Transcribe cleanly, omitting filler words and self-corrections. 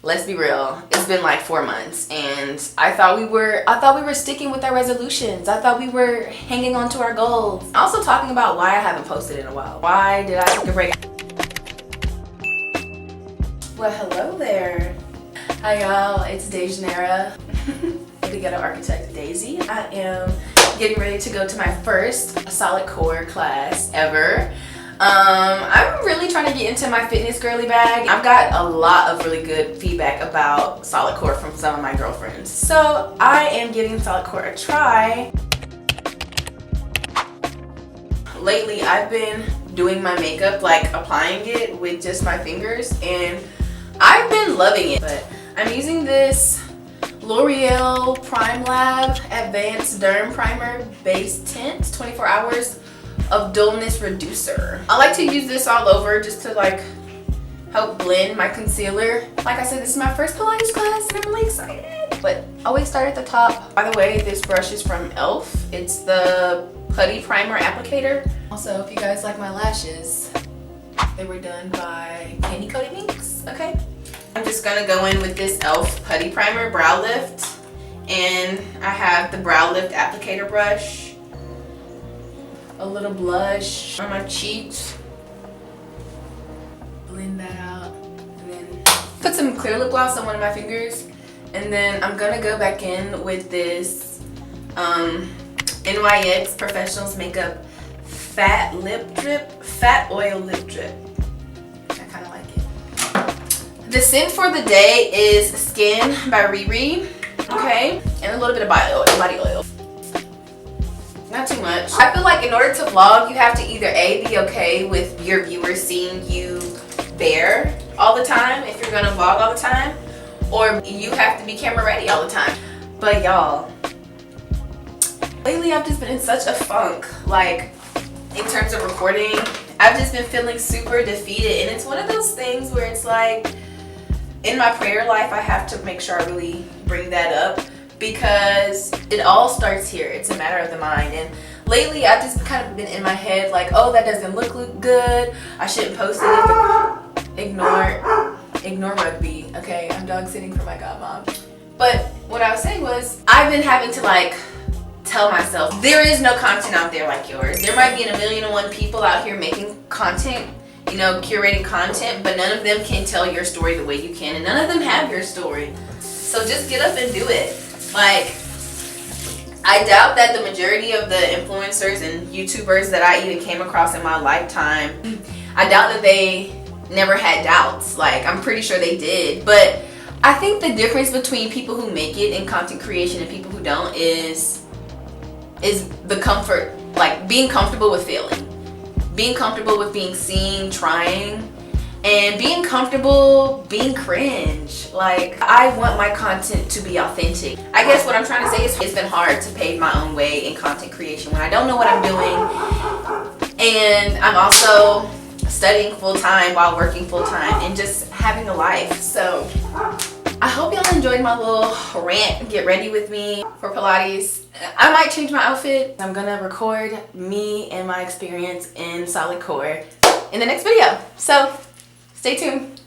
let's be real, it's been like 4 months and I thought we were sticking with our resolutions. I thought we were hanging on to our goals. Also talking about why I haven't posted in a while. Why did I take a break? Well, hello there. Hi y'all, it's Dejanera, the Ghetto Architect Daisy. I am getting ready to go to my first Solid Core class ever. I'm really trying to get into my fitness girly bag. I've got a lot of really good feedback about Solid Core from some of my girlfriends. So I am giving Solid Core a try. Lately, I've been doing my makeup, like applying it with just my fingers, and I've been loving it. But I'm using this L'Oreal Prime Lab Advanced Derm Primer Base Tint 24 Hours of Dullness Reducer. I like to use this all over just to like help blend my concealer. Like I said, this is my first Pilates class and I'm really excited. But always start at the top. By the way, this brush is from e.l.f. It's the Putty Primer Applicator. Also, if you guys like my lashes, they were done by Candy Coated Minx, okay? I'm just gonna go in with this e.l.f. Putty Primer Brow Lift. And I have the Brow Lift Applicator brush. A little blush on my cheeks. Blend that out. And then put some clear lip gloss on one of my fingers. And then I'm gonna go back in with this NYX Professionals Makeup Fat Oil Lip Drip. I kind of like it. The scent for the day is Skin by Riri. Okay, and a little bit of body oil. Not too much. I feel like in order to vlog, you have to either A, be okay with your viewers seeing you bare all the time if you're gonna vlog all the time, or you have to be camera ready all the time. But y'all, lately I've just been in such a funk, like in terms of recording. I've just been feeling super defeated, and it's one of those things where it's like in my prayer life I have to make sure I really bring that up, because it all starts here. It's a matter of the mind. And lately I've just kind of been in my head like, oh, that doesn't look good, I shouldn't post it. Ignore rugby, okay? I'm dog sitting for my godmom. But what I was saying was, I've been having to like tell myself there is no content out there like yours. There might be a million and one people out here making content, you know, curating content, but none of them can tell your story the way you can, and none of them have your story. So just get up and do it. Like, I doubt that the majority of the influencers and YouTubers that I even came across in my lifetime, I doubt that they never had doubts. Like, I'm pretty sure they did. But I think the difference between people who make it in content creation and people who don't is the comfort, like being comfortable with failing, being comfortable with being seen, trying, and being comfortable being cringe. Like, I want my content to be authentic. I guess what I'm trying to say is it's been hard to pave my own way in content creation when I don't know what I'm doing, and I'm also studying full-time while working full-time and just having a life. So I hope y'all enjoyed my little rant. Get ready with me for Pilates. I might change my outfit. I'm gonna record me and my experience in Solid Core in the next video. So stay tuned.